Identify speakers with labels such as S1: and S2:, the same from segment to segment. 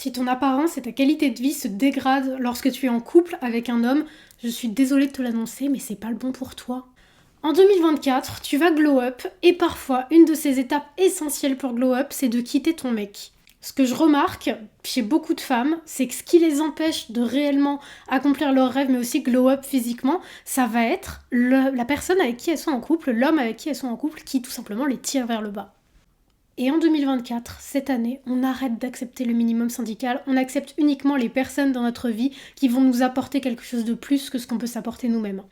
S1: Si ton apparence et ta qualité de vie se dégradent lorsque tu es en couple avec un homme, je suis désolée de te l'annoncer, mais c'est pas le bon pour toi. En 2024, tu vas glow up et parfois, une de ces étapes essentielles pour glow up, c'est de quitter ton mec. Ce que je remarque chez beaucoup de femmes, c'est que ce qui les empêche de réellement accomplir leurs rêves, mais aussi glow up physiquement, ça va être la personne avec qui elles sont en couple, l'homme avec qui elles sont en couple, qui tout simplement les tire vers le bas. Et en 2024, cette année, on arrête d'accepter le minimum syndical, on accepte uniquement les personnes dans notre vie qui vont nous apporter quelque chose de plus que ce qu'on peut s'apporter nous-mêmes.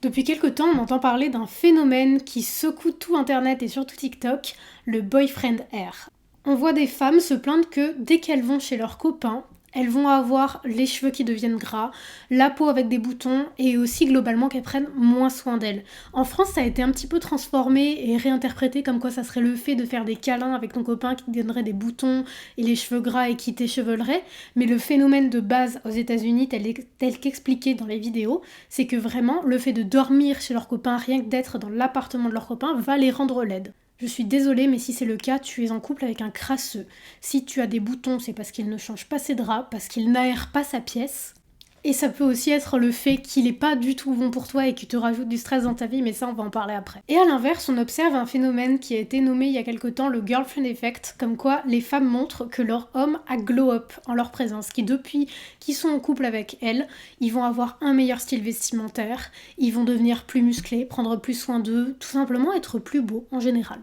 S1: Depuis quelque temps, on entend parler d'un phénomène qui secoue tout Internet et surtout TikTok, le boyfriend air. On voit des femmes se plaindre que dès qu'elles vont chez leurs copains, elles vont avoir les cheveux qui deviennent gras, la peau avec des boutons et aussi globalement qu'elles prennent moins soin d'elles. En France, ça a été un petit peu transformé et réinterprété comme quoi ça serait le fait de faire des câlins avec ton copain qui te donnerait des boutons et les cheveux gras et qui t'échevelerait. Mais le phénomène de base aux États-Unis, tel qu'expliqué dans les vidéos, c'est que vraiment le fait de dormir chez leurs copains, rien que d'être dans l'appartement de leurs copains, va les rendre laides. Je suis désolée, mais si c'est le cas, tu es en couple avec un crasseux. Si tu as des boutons, c'est parce qu'il ne change pas ses draps, parce qu'il n'aère pas sa pièce. Et ça peut aussi être le fait qu'il n'est pas du tout bon pour toi et qu'il te rajoute du stress dans ta vie, mais ça on va en parler après. Et à l'inverse, on observe un phénomène qui a été nommé il y a quelque temps le girlfriend effect, comme quoi les femmes montrent que leur homme a glow up en leur présence, qui depuis qu'ils sont en couple avec elles, ils vont avoir un meilleur style vestimentaire, ils vont devenir plus musclés, prendre plus soin d'eux, tout simplement être plus beaux en général.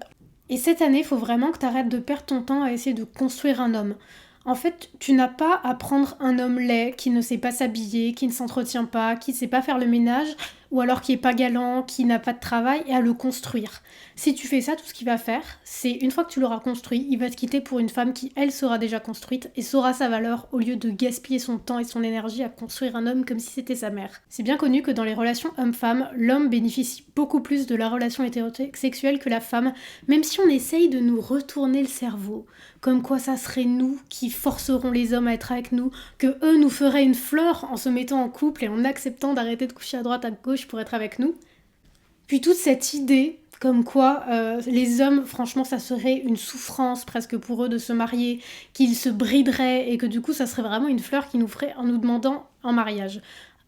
S1: Et cette année, il faut vraiment que tu arrêtes de perdre ton temps à essayer de construire un homme. En fait, tu n'as pas à prendre un homme laid qui ne sait pas s'habiller, qui ne s'entretient pas, qui ne sait pas faire le ménage, ou alors qui est pas galant, qui n'a pas de travail, et à le construire. Si tu fais ça, tout ce qu'il va faire, c'est une fois que tu l'auras construit, il va te quitter pour une femme qui, elle, sera déjà construite et saura sa valeur au lieu de gaspiller son temps et son énergie à construire un homme comme si c'était sa mère. C'est bien connu que dans les relations homme-femme, l'homme bénéficie beaucoup plus de la relation hétérosexuelle que la femme, même si on essaye de nous retourner le cerveau, comme quoi ça serait nous qui forcerons les hommes à être avec nous, que eux nous feraient une fleur en se mettant en couple et en acceptant d'arrêter de coucher à droite à gauche pour être avec nous. Puis toute cette idée comme quoi les hommes, franchement, ça serait une souffrance presque pour eux de se marier, qu'ils se brideraient et que du coup ça serait vraiment une fleur qui nous ferait en nous demandant en mariage.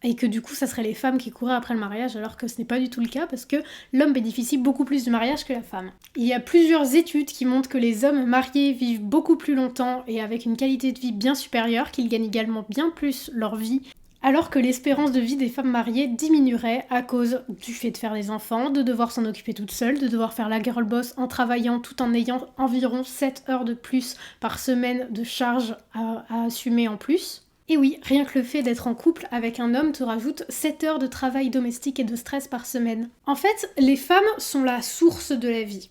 S1: Et que du coup ça serait les femmes qui couraient après le mariage alors que ce n'est pas du tout le cas parce que l'homme bénéficie beaucoup plus du mariage que la femme. Il y a plusieurs études qui montrent que les hommes mariés vivent beaucoup plus longtemps et avec une qualité de vie bien supérieure, qu'ils gagnent également bien plus leur vie, alors que l'espérance de vie des femmes mariées diminuerait à cause du fait de faire des enfants, de devoir s'en occuper toute seule, de devoir faire la girl boss en travaillant tout en ayant environ 7 heures de plus par semaine de charges à assumer en plus. Et oui, rien que le fait d'être en couple avec un homme te rajoute 7 heures de travail domestique et de stress par semaine. En fait, les femmes sont la source de la vie.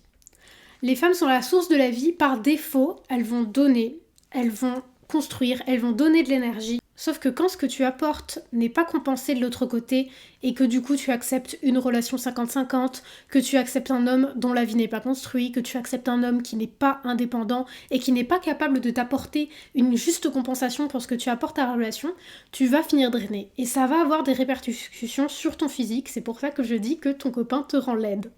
S1: Les femmes sont la source de la vie, par défaut, elles vont donner, elles vont construire, elles vont donner de l'énergie. Sauf que quand ce que tu apportes n'est pas compensé de l'autre côté et que du coup tu acceptes une relation 50-50, que tu acceptes un homme dont la vie n'est pas construite, que tu acceptes un homme qui n'est pas indépendant et qui n'est pas capable de t'apporter une juste compensation pour ce que tu apportes à la relation, tu vas finir drainé. Et ça va avoir des répercussions sur ton physique, c'est pour ça que je dis que ton copain te rend laide.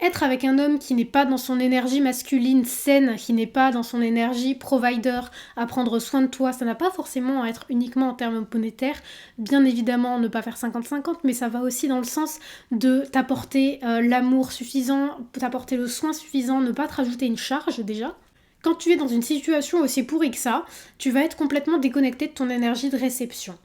S1: Être avec un homme qui n'est pas dans son énergie masculine saine, qui n'est pas dans son énergie provider, à prendre soin de toi, ça n'a pas forcément à être uniquement en termes monétaires. Bien évidemment, ne pas faire 50-50, mais ça va aussi dans le sens de t'apporter l'amour suffisant, t'apporter le soin suffisant, ne pas te rajouter une charge déjà. Quand tu es dans une situation aussi pourrie que ça, tu vas être complètement déconnecté de ton énergie de réception.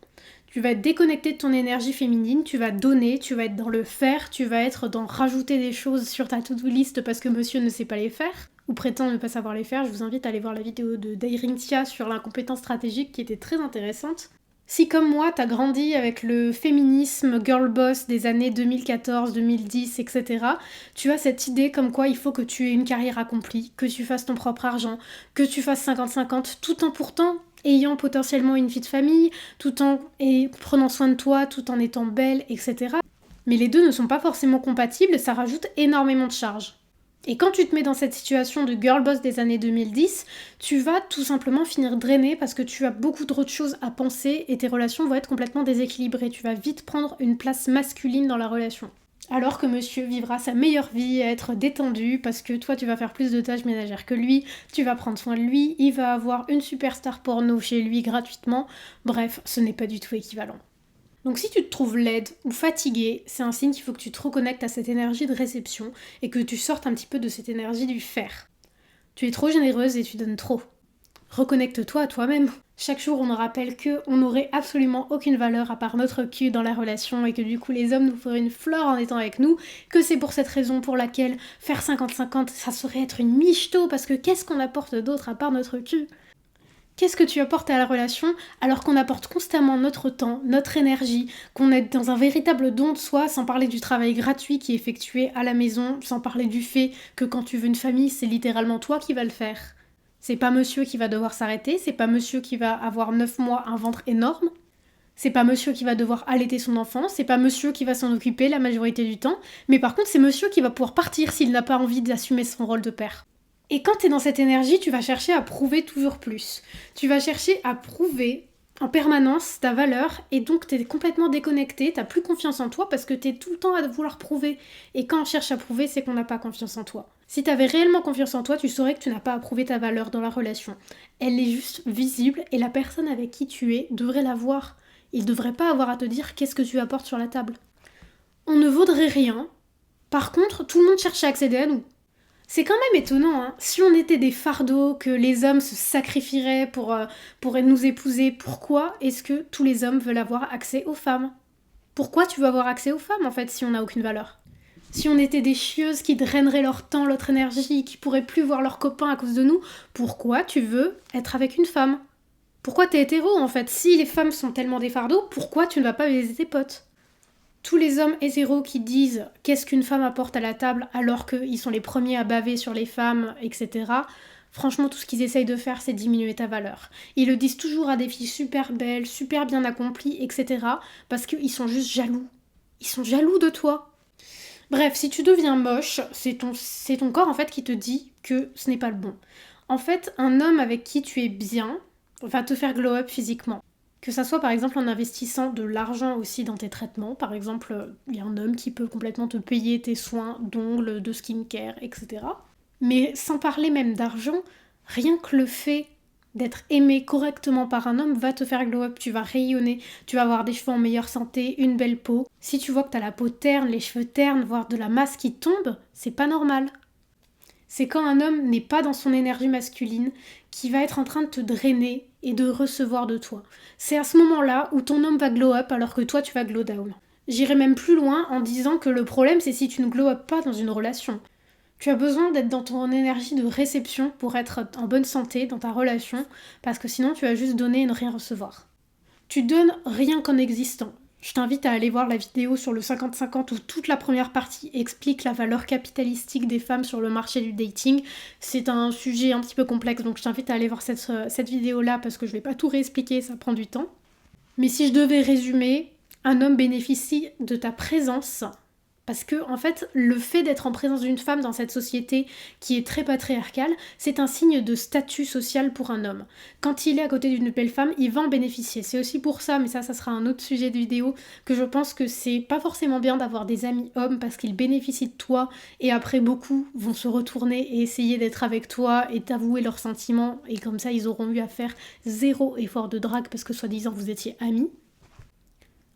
S1: Tu vas être déconnecté de ton énergie féminine, tu vas donner, tu vas être dans le faire, tu vas être dans rajouter des choses sur ta to-do list parce que monsieur ne sait pas les faire, ou prétend ne pas savoir les faire. Je vous invite à aller voir la vidéo de Dairing Tia sur l'incompétence stratégique qui était très intéressante. Si comme moi, t'as grandi avec le féminisme girl boss des années 2014, 2010, etc., tu as cette idée comme quoi il faut que tu aies une carrière accomplie, que tu fasses ton propre argent, que tu fasses 50-50, tout en pourtant ayant potentiellement une vie de famille, tout en prenant soin de toi, tout en étant belle, etc. Mais les deux ne sont pas forcément compatibles, ça rajoute énormément de charges. Et quand tu te mets dans cette situation de girl boss des années 2010, tu vas tout simplement finir drainé parce que tu as beaucoup trop de choses à penser et tes relations vont être complètement déséquilibrées. Tu vas vite prendre une place masculine dans la relation. Alors que monsieur vivra sa meilleure vie à être détendu parce que toi tu vas faire plus de tâches ménagères que lui, tu vas prendre soin de lui, il va avoir une superstar porno chez lui gratuitement. Bref, ce n'est pas du tout équivalent. Donc si tu te trouves laide ou fatiguée, c'est un signe qu'il faut que tu te reconnectes à cette énergie de réception et que tu sortes un petit peu de cette énergie du faire. Tu es trop généreuse et tu donnes trop. Reconnecte-toi à toi-même. Chaque jour, on nous rappelle qu'on n'aurait absolument aucune valeur à part notre cul dans la relation et que du coup, les hommes nous feraient une fleur en étant avec nous, que c'est pour cette raison pour laquelle faire 50-50, ça serait être une michto parce que qu'est-ce qu'on apporte d'autre à part notre cul ? Qu'est-ce que tu apportes à la relation alors qu'on apporte constamment notre temps, notre énergie, qu'on est dans un véritable don de soi, sans parler du travail gratuit qui est effectué à la maison, sans parler du fait que quand tu veux une famille, c'est littéralement toi qui vas le faire. C'est pas monsieur qui va devoir s'arrêter, c'est pas monsieur qui va avoir 9 mois un ventre énorme, c'est pas monsieur qui va devoir allaiter son enfant, c'est pas monsieur qui va s'en occuper la majorité du temps, mais par contre c'est monsieur qui va pouvoir partir s'il n'a pas envie d'assumer son rôle de père. Et quand t'es dans cette énergie, tu vas chercher à prouver toujours plus. Tu vas chercher à prouver en permanence ta valeur et donc t'es complètement déconnecté, t'as plus confiance en toi parce que t'es tout le temps à vouloir prouver. Et quand on cherche à prouver, c'est qu'on n'a pas confiance en toi. Si t'avais réellement confiance en toi, tu saurais que tu n'as pas à prouver ta valeur dans la relation. Elle est juste visible et la personne avec qui tu es devrait la voir. Il devrait pas avoir à te dire qu'est-ce que tu apportes sur la table. On ne vaudrait rien. Par contre, tout le monde cherche à accéder à nous. C'est quand même étonnant, hein. Si on était des fardeaux, que les hommes se sacrifieraient pour nous épouser, pourquoi est-ce que tous les hommes veulent avoir accès aux femmes ? Pourquoi tu veux avoir accès aux femmes, en fait, si on n'a aucune valeur ? Si on était des chieuses qui draineraient leur temps, leur énergie, qui pourraient plus voir leurs copains à cause de nous, pourquoi tu veux être avec une femme ? Pourquoi t'es hétéro, en fait ? Si les femmes sont tellement des fardeaux, pourquoi tu ne vas pas baiser tes potes ? Tous les hommes hétéros qui disent qu'est-ce qu'une femme apporte à la table alors qu'ils sont les premiers à baver sur les femmes, etc. Franchement, tout ce qu'ils essayent de faire, c'est diminuer ta valeur. Ils le disent toujours à des filles super belles, super bien accomplies, etc. Parce qu'ils sont juste jaloux. Ils sont jaloux de toi. Bref, si tu deviens moche, c'est ton corps en fait qui te dit que ce n'est pas le bon. En fait, un homme avec qui tu es bien va te faire glow up physiquement. Que ça soit par exemple en investissant de l'argent aussi dans tes traitements. Par exemple, il y a un homme qui peut complètement te payer tes soins d'ongles, de skincare, etc. Mais sans parler même d'argent, rien que le fait d'être aimé correctement par un homme va te faire glow up. Tu vas rayonner, tu vas avoir des cheveux en meilleure santé, une belle peau. Si tu vois que t'as la peau terne, les cheveux ternes, voire de la masse qui tombe, c'est pas normal. C'est quand un homme n'est pas dans son énergie masculine qui va être en train de te drainer et de recevoir de toi. C'est à ce moment-là où ton homme va glow up alors que toi tu vas glow down. J'irai même plus loin en disant que le problème c'est si tu ne glow up pas dans une relation. Tu as besoin d'être dans ton énergie de réception pour être en bonne santé dans ta relation parce que sinon tu vas juste donner et ne rien recevoir. Tu donnes rien qu'en existant. Je t'invite à aller voir la vidéo sur le 50-50 où toute la première partie explique la valeur capitalistique des femmes sur le marché du dating. C'est un sujet un petit peu complexe, donc je t'invite à aller voir cette vidéo-là parce que je vais pas tout réexpliquer, ça prend du temps. Mais si je devais résumer, un homme bénéficie de ta présence. Parce que, en fait, le fait d'être en présence d'une femme dans cette société qui est très patriarcale, c'est un signe de statut social pour un homme. Quand il est à côté d'une belle femme, il va en bénéficier. C'est aussi pour ça, mais ça sera un autre sujet de vidéo, que je pense que c'est pas forcément bien d'avoir des amis hommes parce qu'ils bénéficient de toi et après beaucoup vont se retourner et essayer d'être avec toi et t'avouer leurs sentiments et comme ça ils auront eu à faire zéro effort de drague parce que soi-disant vous étiez amis.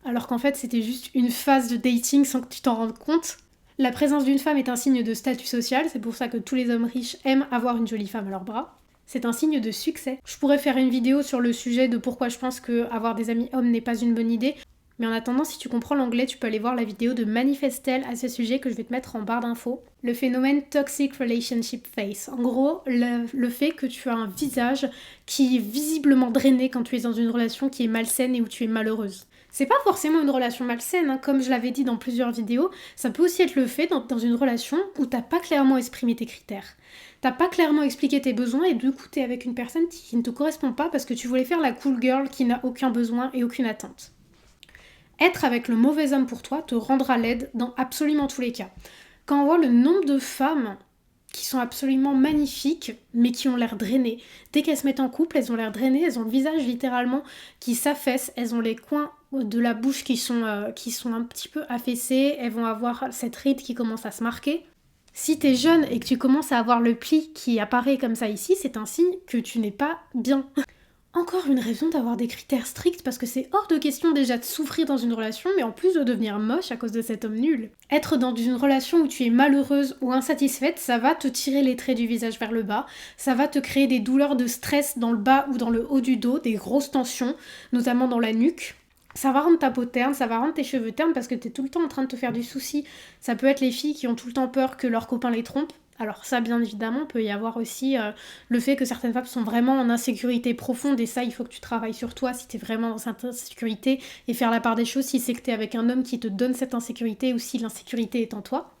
S1: Alors qu'en fait c'était juste une phase de dating sans que tu t'en rendes compte. La présence d'une femme est un signe de statut social, c'est pour ça que tous les hommes riches aiment avoir une jolie femme à leurs bras. C'est un signe de succès. Je pourrais faire une vidéo sur le sujet de pourquoi je pense que avoir des amis hommes n'est pas une bonne idée, mais en attendant, si tu comprends l'anglais, tu peux aller voir la vidéo de Manifestel à ce sujet que je vais te mettre en barre d'infos. Le phénomène Toxic Relationship Face. En gros, le fait que tu as un visage qui est visiblement drainé quand tu es dans une relation qui est malsaine et où tu es malheureuse. C'est pas forcément une relation malsaine, hein, comme je l'avais dit dans plusieurs vidéos, ça peut aussi être le fait dans une relation où t'as pas clairement exprimé tes critères. T'as pas clairement expliqué tes besoins et du coup t'es avec une personne qui ne te correspond pas parce que tu voulais faire la cool girl qui n'a aucun besoin et aucune attente. Être avec le mauvais homme pour toi te rendra laide dans absolument tous les cas. Quand on voit le nombre de femmes qui sont absolument magnifiques, mais qui ont l'air drainées. Dès qu'elles se mettent en couple, elles ont l'air drainées, elles ont le visage littéralement qui s'affaisse, elles ont les coins de la bouche qui sont un petit peu affaissées, elles vont avoir cette ride qui commence à se marquer. Si t'es jeune et que tu commences à avoir le pli qui apparaît comme ça ici, c'est un signe que tu n'es pas bien. Encore une raison d'avoir des critères stricts parce que c'est hors de question déjà de souffrir dans une relation, mais en plus de devenir moche à cause de cet homme nul. Être dans une relation où tu es malheureuse ou insatisfaite, ça va te tirer les traits du visage vers le bas, ça va te créer des douleurs de stress dans le bas ou dans le haut du dos, des grosses tensions, notamment dans la nuque. Ça va rendre ta peau terne, ça va rendre tes cheveux ternes parce que t'es tout le temps en train de te faire du souci. Ça peut être les filles qui ont tout le temps peur que leurs copains les trompent. Alors ça, bien évidemment, peut y avoir aussi le fait que certaines femmes sont vraiment en insécurité profonde et ça, il faut que tu travailles sur toi si t'es vraiment dans cette insécurité et faire la part des choses si c'est que t'es avec un homme qui te donne cette insécurité ou si l'insécurité est en toi.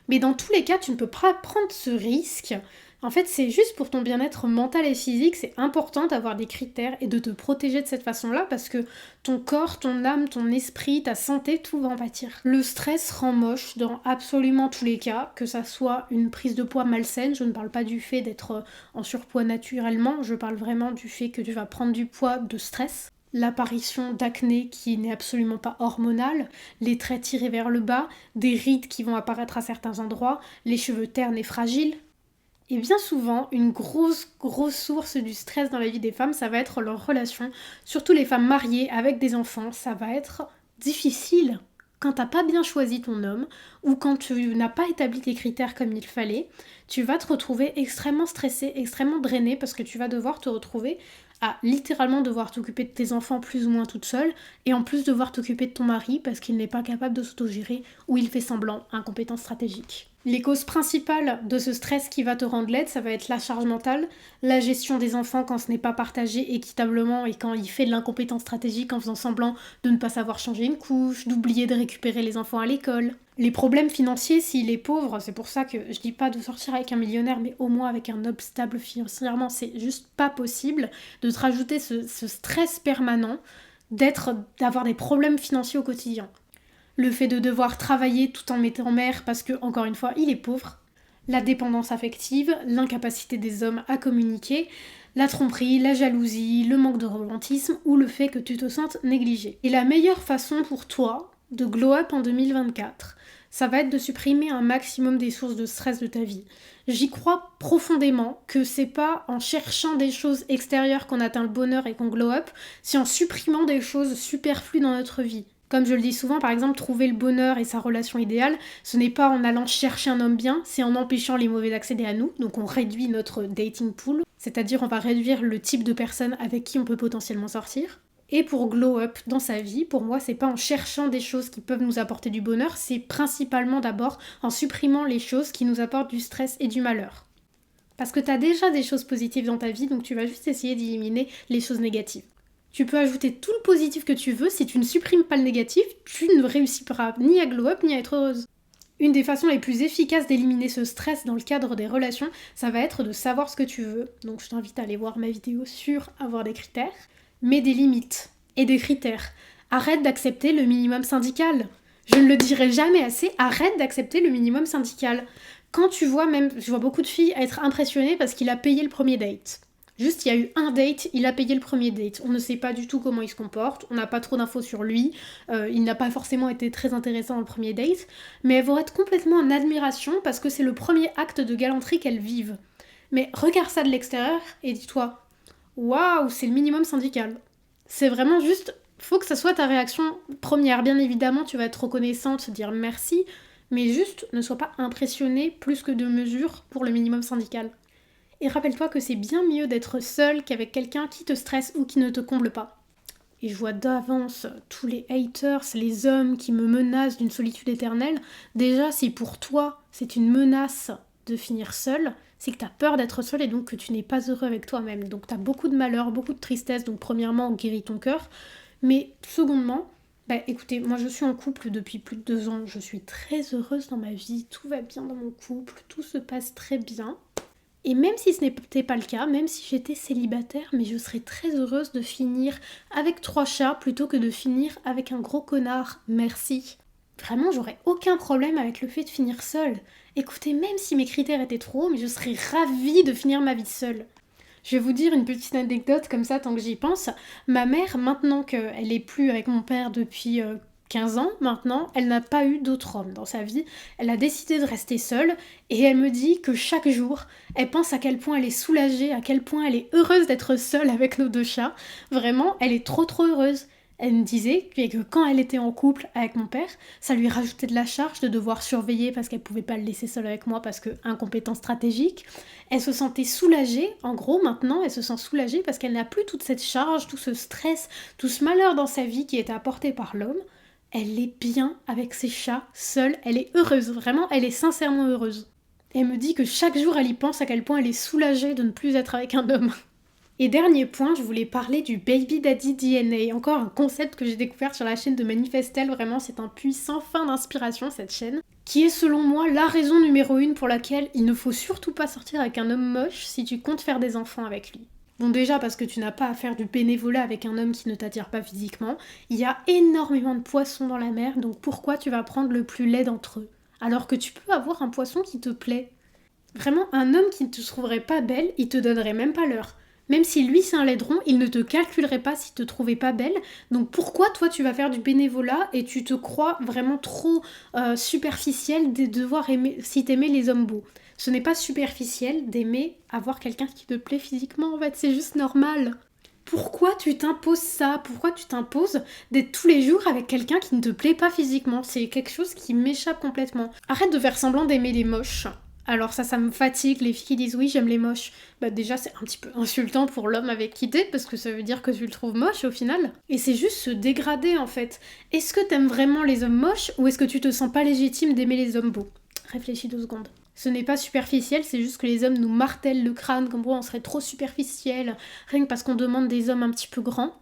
S1: Mais dans tous les cas, tu ne peux pas prendre ce risque. En fait, c'est juste pour ton bien-être mental et physique, c'est important d'avoir des critères et de te protéger de cette façon-là parce que ton corps, ton âme, ton esprit, ta santé, tout va en pâtir. Le stress rend moche dans absolument tous les cas, que ça soit une prise de poids malsaine, je ne parle pas du fait d'être en surpoids naturellement, je parle vraiment du fait que tu vas prendre du poids de stress. L'apparition d'acné qui n'est absolument pas hormonale, les traits tirés vers le bas, des rides qui vont apparaître à certains endroits, les cheveux ternes et fragiles. Et bien souvent, une grosse source du stress dans la vie des femmes, ça va être leur relation, surtout les femmes mariées avec des enfants, ça va être difficile. Quand t'as pas bien choisi ton homme, ou quand tu n'as pas établi tes critères comme il fallait, tu vas te retrouver extrêmement stressé, extrêmement drainé, parce que tu vas devoir te retrouver à littéralement devoir t'occuper de tes enfants plus ou moins toute seule, et en plus devoir t'occuper de ton mari parce qu'il n'est pas capable de s'autogérer ou il fait semblant, incompétence stratégique. Les causes principales de ce stress qui va te rendre laide, ça va être la charge mentale, la gestion des enfants quand ce n'est pas partagé équitablement et quand il fait de l'incompétence stratégique en faisant semblant de ne pas savoir changer une couche, d'oublier de récupérer les enfants à l'école. Les problèmes financiers s'il est pauvre, c'est pour ça que je dis pas de sortir avec un millionnaire, mais au moins avec un homme stable financièrement, c'est juste pas possible de te rajouter ce stress permanent d'avoir des problèmes financiers au quotidien. Le fait de devoir travailler tout en mettant en mer parce que, encore une fois, il est pauvre, la dépendance affective, l'incapacité des hommes à communiquer, la tromperie, la jalousie, le manque de romantisme ou le fait que tu te sentes négligé. Et la meilleure façon pour toi de glow up en 2024, ça va être de supprimer un maximum des sources de stress de ta vie. J'y crois profondément que c'est pas en cherchant des choses extérieures qu'on atteint le bonheur et qu'on glow up, c'est en supprimant des choses superflues dans notre vie. Comme je le dis souvent, par exemple, trouver le bonheur et sa relation idéale, ce n'est pas en allant chercher un homme bien, c'est en empêchant les mauvais d'accéder à nous. Donc on réduit notre dating pool, c'est-à-dire on va réduire le type de personnes avec qui on peut potentiellement sortir. Et pour glow up dans sa vie, pour moi, c'est pas en cherchant des choses qui peuvent nous apporter du bonheur, c'est principalement d'abord en supprimant les choses qui nous apportent du stress et du malheur. Parce que t'as déjà des choses positives dans ta vie, donc tu vas juste essayer d'éliminer les choses négatives. Tu peux ajouter tout le positif que tu veux, si tu ne supprimes pas le négatif, tu ne réussiras ni à glow up ni à être heureuse. Une des façons les plus efficaces d'éliminer ce stress dans le cadre des relations, ça va être de savoir ce que tu veux. Donc je t'invite à aller voir ma vidéo sur avoir des critères. Mets des limites et des critères. Arrête d'accepter le minimum syndical. Je ne le dirai jamais assez, arrête d'accepter le minimum syndical. Quand tu vois je vois beaucoup de filles être impressionnées parce qu'il a payé le premier date. Juste, il y a eu un date, il a payé le premier date. On ne sait pas du tout comment il se comporte, on n'a pas trop d'infos sur lui, il n'a pas forcément été très intéressant dans le premier date, mais elles vont être complètement en admiration parce que c'est le premier acte de galanterie qu'elles vivent. Mais regarde ça de l'extérieur et dis-toi, waouh, c'est le minimum syndical. C'est vraiment juste, faut que ça soit ta réaction première. Bien évidemment, tu vas être reconnaissante, se dire merci, mais juste ne sois pas impressionné plus que de mesure pour le minimum syndical. Et rappelle-toi que c'est bien mieux d'être seul qu'avec quelqu'un qui te stresse ou qui ne te comble pas. Et je vois d'avance tous les haters, les hommes qui me menacent d'une solitude éternelle. Déjà, si pour toi, c'est une menace de finir seul, c'est que t'as peur d'être seul et donc que tu n'es pas heureux avec toi-même. Donc t'as beaucoup de malheur, beaucoup de tristesse, donc premièrement, guéris ton cœur. Mais secondement, écoutez, moi je suis en couple depuis plus de 2 ans, je suis très heureuse dans ma vie, tout va bien dans mon couple, tout se passe très bien. Et même si ce n'était pas le cas, même si j'étais célibataire, mais je serais très heureuse de finir avec 3 chats plutôt que de finir avec un gros connard. Merci. Vraiment, j'aurais aucun problème avec le fait de finir seule. Écoutez, même si mes critères étaient trop hauts, mais je serais ravie de finir ma vie seule. Je vais vous dire une petite anecdote comme ça tant que j'y pense. Ma mère, maintenant qu'elle est plus avec mon père depuis 15 ans maintenant, elle n'a pas eu d'autre homme dans sa vie. Elle a décidé de rester seule et elle me dit que chaque jour, elle pense à quel point elle est soulagée, à quel point elle est heureuse d'être seule avec nos 2 chats. Vraiment, elle est trop heureuse. Elle me disait que quand elle était en couple avec mon père, ça lui rajoutait de la charge de devoir surveiller parce qu'elle pouvait pas le laisser seul avec moi parce que incompétence stratégique. Elle se sentait soulagée, en gros maintenant elle se sent soulagée parce qu'elle n'a plus toute cette charge, tout ce stress, tout ce malheur dans sa vie qui était apporté par l'homme. Elle est bien avec ses chats, seule, elle est heureuse, vraiment elle est sincèrement heureuse. Elle me dit que chaque jour elle y pense à quel point elle est soulagée de ne plus être avec un homme. Et dernier point, je voulais parler du Baby Daddy DNA, encore un concept que j'ai découvert sur la chaîne de Manifestel, vraiment c'est un puits sans fin d'inspiration cette chaîne, qui est selon moi la raison numéro 1 pour laquelle il ne faut surtout pas sortir avec un homme moche si tu comptes faire des enfants avec lui. Bon déjà parce que tu n'as pas à faire du bénévolat avec un homme qui ne t'attire pas physiquement, il y a énormément de poissons dans la mer, donc pourquoi tu vas prendre le plus laid d'entre eux alors que tu peux avoir un poisson qui te plaît. Vraiment, un homme qui ne te trouverait pas belle, il te donnerait même pas l'heure. Même si lui c'est un laidron, il ne te calculerait pas s'il te trouvait pas belle. Donc pourquoi toi tu vas faire du bénévolat et tu te crois vraiment trop superficielle de devoir aimer, si t'aimais les hommes beaux. Ce n'est pas superficiel d'aimer avoir quelqu'un qui te plaît physiquement en fait, c'est juste normal. Pourquoi tu t'imposes ça? Pourquoi tu t'imposes d'être tous les jours avec quelqu'un qui ne te plaît pas physiquement? C'est quelque chose qui m'échappe complètement. Arrête de faire semblant d'aimer les moches. Alors ça me fatigue, les filles qui disent oui j'aime les moches. Bah déjà c'est un petit peu insultant pour l'homme avec qui t'es parce que ça veut dire que tu le trouves moche au final. Et c'est juste se dégrader en fait. Est-ce que t'aimes vraiment les hommes moches ou est-ce que tu te sens pas légitime d'aimer les hommes beaux? Réfléchis 2 secondes. Ce n'est pas superficiel, c'est juste que les hommes nous martèlent le crâne comme quoi on serait trop superficiel, rien que parce qu'on demande des hommes un petit peu grands.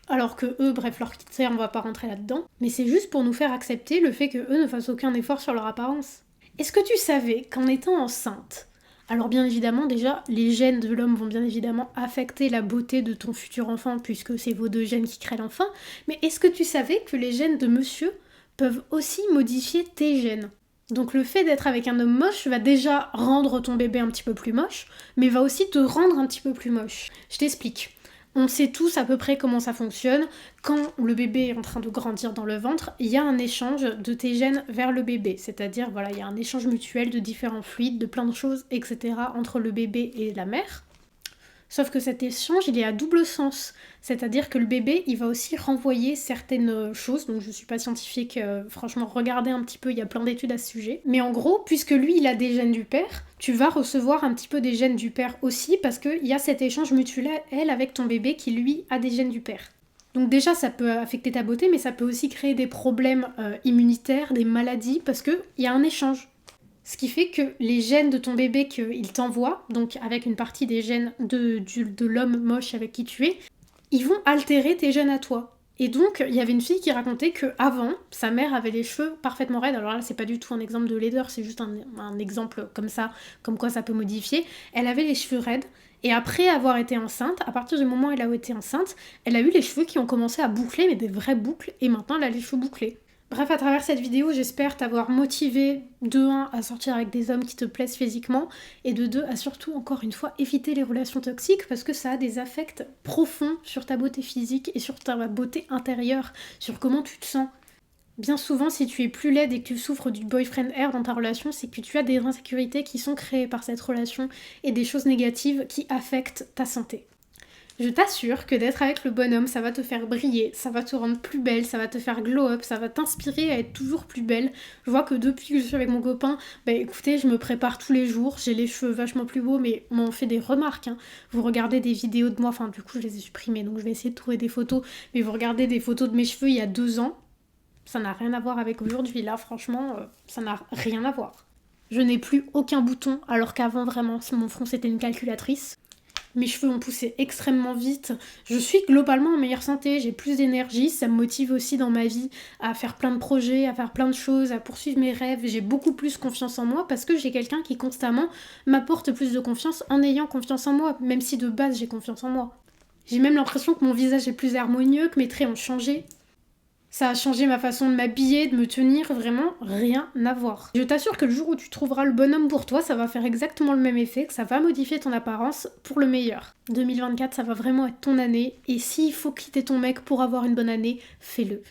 S1: Alors que eux, bref, leur critère, on va pas rentrer là-dedans. Mais c'est juste pour nous faire accepter le fait que eux ne fassent aucun effort sur leur apparence. Est-ce que tu savais qu'en étant enceinte, alors bien évidemment déjà les gènes de l'homme vont bien évidemment affecter la beauté de ton futur enfant puisque c'est vos 2 gènes qui créent l'enfant, mais est-ce que tu savais que les gènes de monsieur peuvent aussi modifier tes gènes? Donc le fait d'être avec un homme moche va déjà rendre ton bébé un petit peu plus moche, mais va aussi te rendre un petit peu plus moche. Je t'explique. On sait tous à peu près comment ça fonctionne. Quand le bébé est en train de grandir dans le ventre, il y a un échange de tes gènes vers le bébé. C'est-à-dire, voilà, il y a un échange mutuel de différents fluides, de plein de choses, etc. entre le bébé et la mère. Sauf que cet échange, il est à double sens. C'est-à-dire que le bébé, il va aussi renvoyer certaines choses. Donc je suis pas scientifique, franchement, regardez un petit peu, il y a plein d'études à ce sujet. Mais en gros, puisque lui, il a des gènes du père, tu vas recevoir un petit peu des gènes du père aussi, parce qu'il y a cet échange mutuel avec ton bébé qui, lui, a des gènes du père. Donc déjà, ça peut affecter ta beauté, mais ça peut aussi créer des problèmes immunitaires, des maladies, parce qu'il y a un échange. Ce qui fait que les gènes de ton bébé qu'il t'envoie, donc avec une partie des gènes de l'homme moche avec qui tu es, ils vont altérer tes gènes à toi. Et donc, il y avait une fille qui racontait que avant, sa mère avait les cheveux parfaitement raides. Alors là, c'est pas du tout un exemple de laideur, c'est juste un exemple comme ça, comme quoi ça peut modifier. Elle avait les cheveux raides. Et après avoir été enceinte, à partir du moment où elle a été enceinte, elle a eu les cheveux qui ont commencé à boucler, mais des vraies boucles, et maintenant elle a les cheveux bouclés. Bref, à travers cette vidéo, j'espère t'avoir motivé de 1 à sortir avec des hommes qui te plaisent physiquement et de 2 à surtout, encore une fois, éviter les relations toxiques parce que ça a des affects profonds sur ta beauté physique et sur ta beauté intérieure, sur comment tu te sens. Bien souvent, si tu es plus laide et que tu souffres du boyfriend air dans ta relation, c'est que tu as des insécurités qui sont créées par cette relation et des choses négatives qui affectent ta santé. Je t'assure que d'être avec le bonhomme, ça va te faire briller, ça va te rendre plus belle, ça va te faire glow up, ça va t'inspirer à être toujours plus belle. Je vois que depuis que je suis avec mon copain, bah écoutez, je me prépare tous les jours, j'ai les cheveux vachement plus beaux, mais on m'en fait des remarques. Hein. Vous regardez des vidéos de moi, enfin du coup je les ai supprimées, donc je vais essayer de trouver des photos, mais vous regardez des photos de mes cheveux il y a 2 ans, ça n'a rien à voir avec aujourd'hui, là franchement, ça n'a rien à voir. Je n'ai plus aucun bouton, alors qu'avant vraiment, mon front c'était une calculatrice. Mes cheveux ont poussé extrêmement vite, je suis globalement en meilleure santé, j'ai plus d'énergie, ça me motive aussi dans ma vie à faire plein de projets, à faire plein de choses, à poursuivre mes rêves, j'ai beaucoup plus confiance en moi parce que j'ai quelqu'un qui constamment m'apporte plus de confiance en ayant confiance en moi, même si de base j'ai confiance en moi. J'ai même l'impression que mon visage est plus harmonieux, que mes traits ont changé. Ça a changé ma façon de m'habiller, de me tenir, vraiment rien à voir. Je t'assure que le jour où tu trouveras le bon homme pour toi, ça va faire exactement le même effet, que ça va modifier ton apparence pour le meilleur. 2024, ça va vraiment être ton année, et s'il faut quitter ton mec pour avoir une bonne année, fais-le.